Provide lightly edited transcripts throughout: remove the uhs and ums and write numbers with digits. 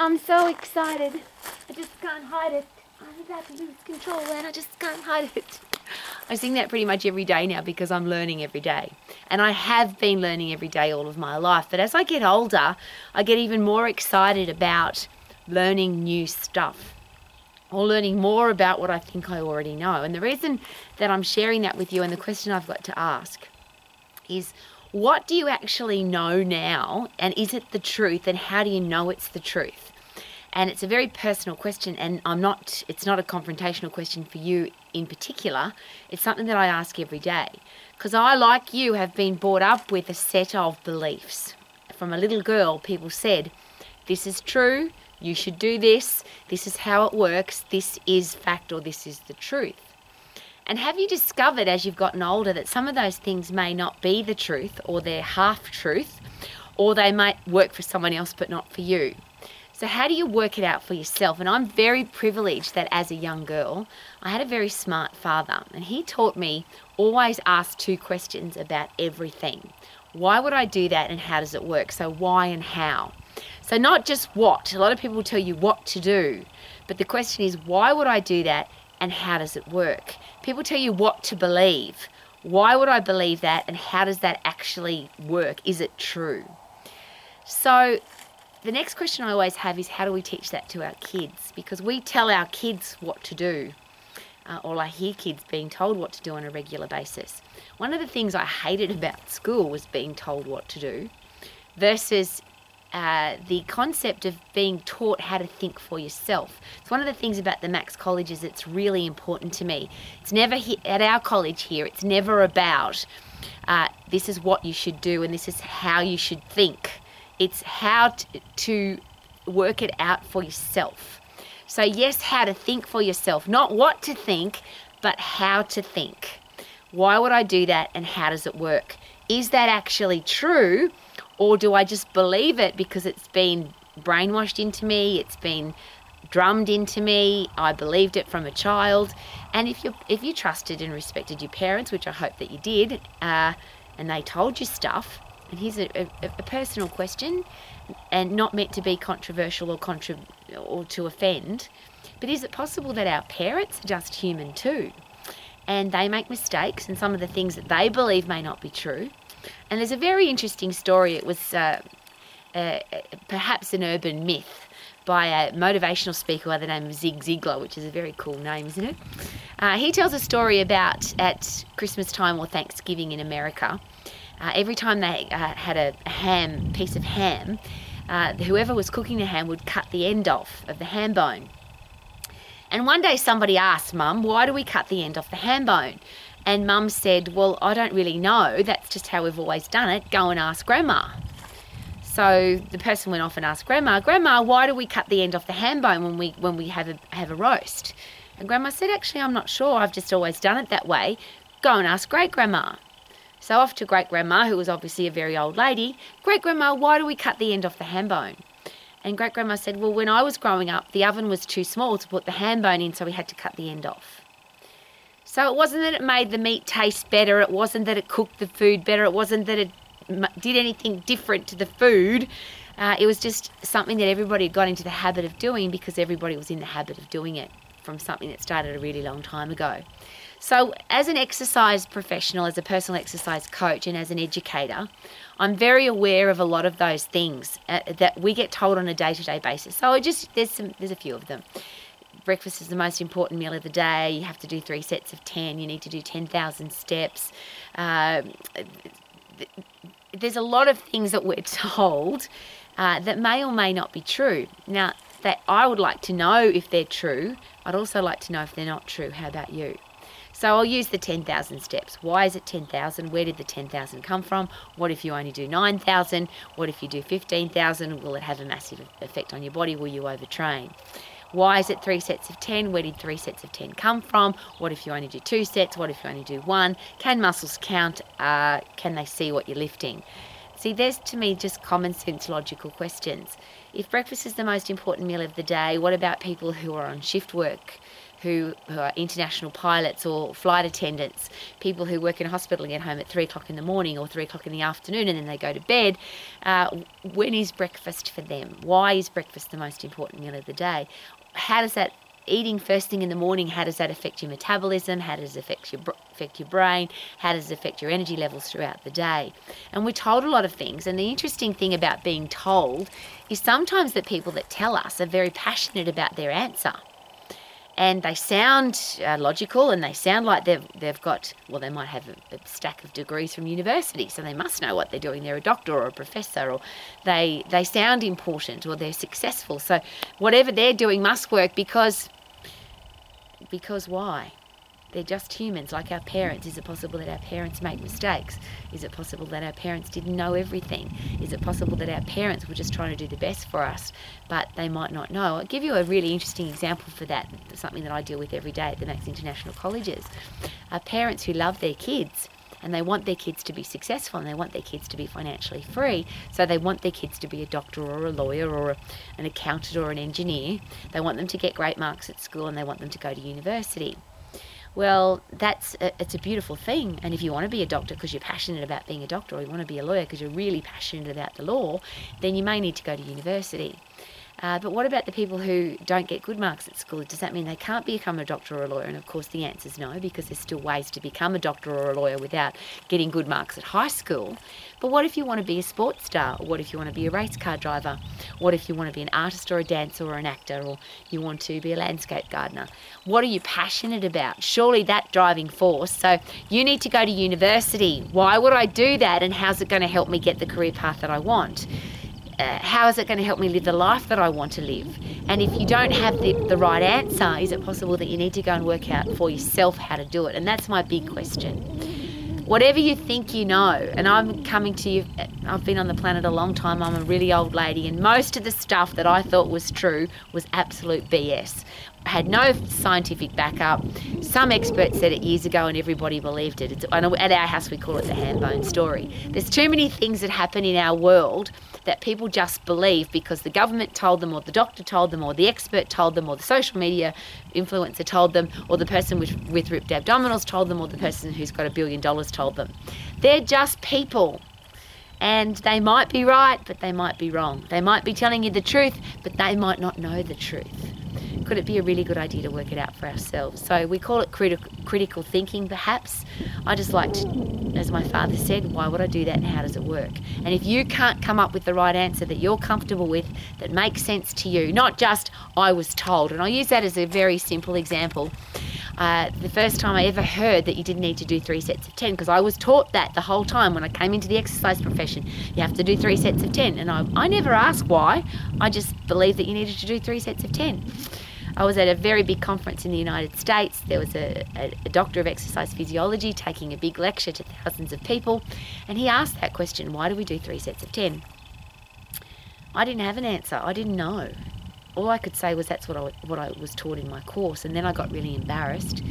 I'm so excited. I just can't hide it. I'm about to lose control and I just can't hide it. I sing that pretty much every day now because I'm learning every day. And I have been learning every day all of my life. But as I get older, I get even more excited about learning new stuff or learning more about what I think I already know. And the reason that I'm sharing that with you and the question I've got to ask is, what do you actually know now? And is it the truth? And how do you know it's the truth? And it's a very personal question, and it's not a confrontational question for you in particular. It's something that I ask every day. Because I, like you, have been brought up with a set of beliefs. From a little girl, people said, this is true, you should do this is how it works, this is fact, or this is the truth. And have you discovered as you've gotten older that some of those things may not be the truth, or they're half-truth, or they might work for someone else but not for you? So how do you work it out for yourself? And I'm very privileged that as a young girl, I had a very smart father. And he taught me always ask 2 questions about everything. Why would I do that and how does it work? So why and how? So not just what. A lot of people will tell you what to do. But the question is, why would I do that and how does it work? People tell you what to believe. Why would I believe that and how does that actually work? Is it true? So the next question I always have is, how do we teach that to our kids? Because we tell our kids what to do, or I hear kids being told what to do on a regular basis. One of the things I hated about school was being told what to do versus the concept of being taught how to think for yourself. It's one of the things about the Max colleges that's really important to me. It's never, at our college here, it's never about this is what you should do and this is how you should think. It's how to work it out for yourself. So yes, how to think for yourself. Not what to think, but how to think. Why would I do that and how does it work? Is that actually true? Or do I just believe it because it's been brainwashed into me, it's been drummed into me, I believed it from a child? And if you trusted and respected your parents, which I hope that you did, and they told you stuff, and here's a personal question, and not meant to be controversial or to offend, but is it possible that our parents are just human too? And they make mistakes, and some of the things that they believe may not be true. And there's a very interesting story. It was perhaps an urban myth by a motivational speaker by the name of Zig Ziglar, which is a very cool name, isn't it? He tells a story about at Christmas time or Thanksgiving in America, every time they had a piece of ham, whoever was cooking the ham would cut the end off of the ham bone. And one day somebody asked Mum, why do we cut the end off the ham bone? And Mum said, well, I don't really know. That's just how we've always done it. Go and ask Grandma. So the person went off and asked Grandma, Grandma, why do we cut the end off the ham bone when we have a roast? And Grandma said, actually, I'm not sure. I've just always done it that way. Go and ask Great-Grandma. So off to Great-Grandma, who was obviously a very old lady. Great-Grandma, why do we cut the end off the ham bone? And Great-Grandma said, well, when I was growing up, the oven was too small to put the ham bone in, so we had to cut the end off. So it wasn't that it made the meat taste better, it wasn't that it cooked the food better, it wasn't that it did anything different to the food. It was just something that everybody got into the habit of doing because everybody was in the habit of doing it from something that started a really long time ago. So as an exercise professional, as a personal exercise coach and as an educator, I'm very aware of a lot of those things that we get told on a day-to-day basis. So there's a few of them. Breakfast is the most important meal of the day. You have to do 3 sets of 10. You need to do 10,000 steps. There's a lot of things that we're told that may or may not be true. Now, that I would like to know if they're true. I'd also like to know if they're not true. How about you? So I'll use the 10,000 steps. Why is it 10,000? Where did the 10,000 come from? What if you only do 9,000? What if you do 15,000? Will it have a massive effect on your body? Will you overtrain? Why is it 3 sets of 10? Where did 3 sets of 10 come from? What if you only do 2 sets? What if you only do 1? Can muscles count? Can they see what you're lifting? See, there's to me just common sense logical questions. If breakfast is the most important meal of the day, what about people who are on shift work, who are international pilots or flight attendants, people who work in a hospital and get home at 3 o'clock in the morning or 3 o'clock in the afternoon and then they go to bed. When is breakfast for them? Why is breakfast the most important meal of the day? How does that eating first thing in the morning, how does that affect your metabolism? How does it affect your brain? How does it affect your energy levels throughout the day? And we're told a lot of things. And the interesting thing about being told is sometimes the people that tell us are very passionate about their answer. And they sound logical, and they sound like they've got, well, they might have a stack of degrees from university, so they must know what they're doing. They're a doctor or a professor, or they sound important, or they're successful. So whatever they're doing must work because why? They're just humans like our parents. Is it possible that our parents make mistakes? Is it possible that our parents didn't know everything? Is it possible that our parents were just trying to do the best for us, but they might not know? I'll give you a really interesting example for that, something that I deal with every day at the Max International Colleges. Parents who love their kids, and they want their kids to be successful, and they want their kids to be financially free, so they want their kids to be a doctor or a lawyer or an accountant or an engineer. They want them to get great marks at school, and they want them to go to university. Well, it's a beautiful thing. And if you want to be a doctor because you're passionate about being a doctor, or you want to be a lawyer because you're really passionate about the law, then you may need to go to university. But what about the people who don't get good marks at school? Does that mean they can't become a doctor or a lawyer? And of course the answer is no, because there's still ways to become a doctor or a lawyer without getting good marks at high school. But what if you want to be a sports star? What if you want to be a race car driver? What if you want to be an artist or a dancer or an actor, or you want to be a landscape gardener? What are you passionate about? Surely that driving force. So you need to go to university. Why would I do that? And how's it going to help me get the career path that I want? How is it going to help me live the life that I want to live? And if you don't have the right answer, is it possible that you need to go and work out for yourself how to do it? And that's my big question. Whatever you think you know, and I'm coming to you, I've been on the planet a long time, I'm a really old lady, and most of the stuff that I thought was true was absolute BS. I had no scientific backup. Some experts said it years ago and everybody believed it. At our house we call it the ham bone story. There's too many things that happen in our world that people just believe because the government told them, or the doctor told them, or the expert told them, or the social media influencer told them, or the person with ripped abdominals told them, or the person who's got $1 billion told them. They're just people. And they might be right, but they might be wrong. They might be telling you the truth, but they might not know the truth. Could it be a really good idea to work it out for ourselves? So we call it critical thinking, perhaps. I just like to, as my father said, why would I do that and how does it work? And if you can't come up with the right answer that you're comfortable with, that makes sense to you, not just I was told, and I'll use that as a very simple example. The first time I ever heard that you didn't need to do 3 sets of 10, because I was taught that the whole time when I came into the exercise profession, you have to do 3 sets of 10, and I never asked why. I just believed that you needed to do 3 sets of 10. I was at a very big conference in the United States. There was a doctor of exercise physiology taking a big lecture to thousands of people, and he asked that question, why do we do 3 sets of 10? I didn't have an answer. I didn't know. All I could say was that's what I was taught in my course. And then I got really embarrassed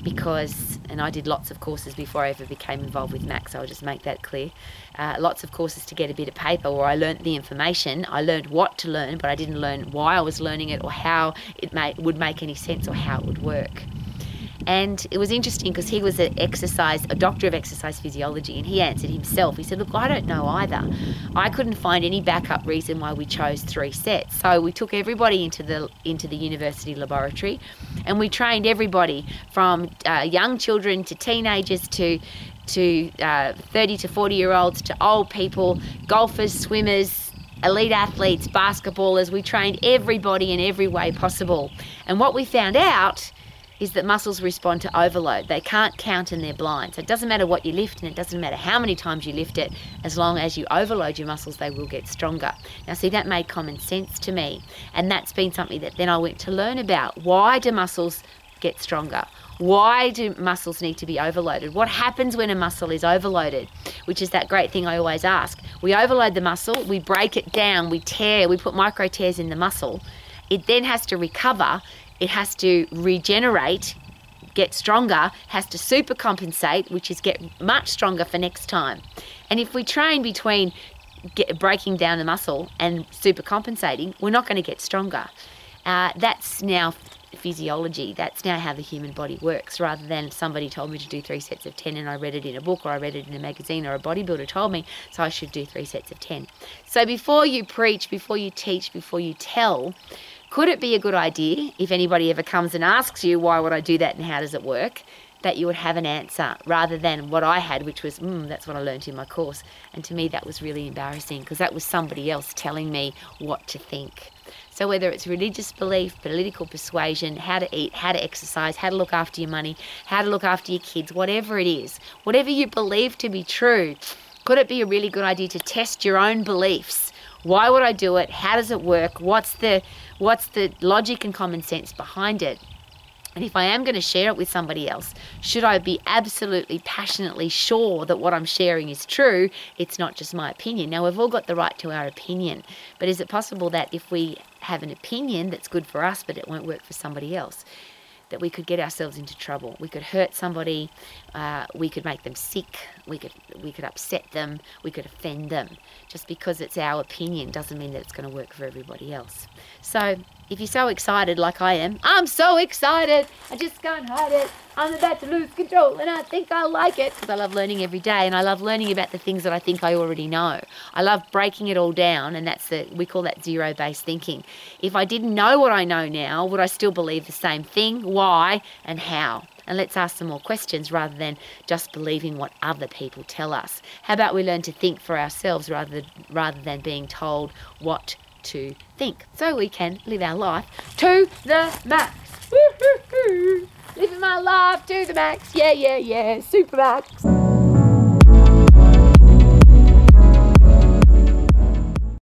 because, and I did lots of courses before I ever became involved with Max, so I'll just make that clear. Lots of courses to get a bit of paper where I learnt the information. I learned what to learn, but I didn't learn why I was learning it or how it would make any sense or how it would work. And it was interesting because he was a doctor of exercise physiology, and he answered himself. He said, look, I don't know either. I couldn't find any backup reason why we chose 3 sets. So we took everybody into the university laboratory, and we trained everybody from young children to teenagers to 30 to 40-year-olds to old people, golfers, swimmers, elite athletes, basketballers. We trained everybody in every way possible. And what we found out is that muscles respond to overload. They can't count and they're blind. So it doesn't matter what you lift, and it doesn't matter how many times you lift it, as long as you overload your muscles, they will get stronger. Now see, that made common sense to me, and that's been something that then I went to learn about. Why do muscles get stronger? Why do muscles need to be overloaded? What happens when a muscle is overloaded? Which is that great thing I always ask. We overload the muscle, we break it down, we tear, we put micro tears in the muscle. It then has to recover. It has to regenerate, get stronger, has to supercompensate, which is get much stronger for next time. And if we train between breaking down the muscle and supercompensating, we're not going to get stronger. That's now physiology. That's now how the human body works, rather than somebody told me to do 3 sets of 10 and I read it in a book, or I read it in a magazine, or a bodybuilder told me, so I should do 3 sets of 10. So before you preach, before you teach, before you tell, could it be a good idea, if anybody ever comes and asks you, why would I do that and how does it work, that you would have an answer, rather than what I had, which was, that's what I learned in my course. And to me, that was really embarrassing, because that was somebody else telling me what to think. So whether it's religious belief, political persuasion, how to eat, how to exercise, how to look after your money, how to look after your kids, whatever it is, whatever you believe to be true, could it be a really good idea to test your own beliefs? Why would I do it? How does it work? What's the logic and common sense behind it? And if I am going to share it with somebody else, should I be absolutely passionately sure that what I'm sharing is true? It's not just my opinion. Now, we've all got the right to our opinion, but is it possible that if we have an opinion that's good for us, but it won't work for somebody else, that we could get ourselves into trouble? We could hurt somebody, we could make them sick, we could upset them, we could offend them. Just because it's our opinion doesn't mean that it's going to work for everybody else. So if you're so excited like I am, I'm so excited, I just can't hide it. I'm about to lose control and I think I like it, because I love learning every day, and I love learning about the things that I think I already know. I love breaking it all down, and we call that zero-based thinking. If I didn't know what I know now, would I still believe the same thing? Why and how? And let's ask some more questions rather than just believing what other people tell us. How about we learn to think for ourselves rather than being told what to think, so we can live our life to the max. Woo-hoo-hoo. Living my life to the max. Yeah, super max.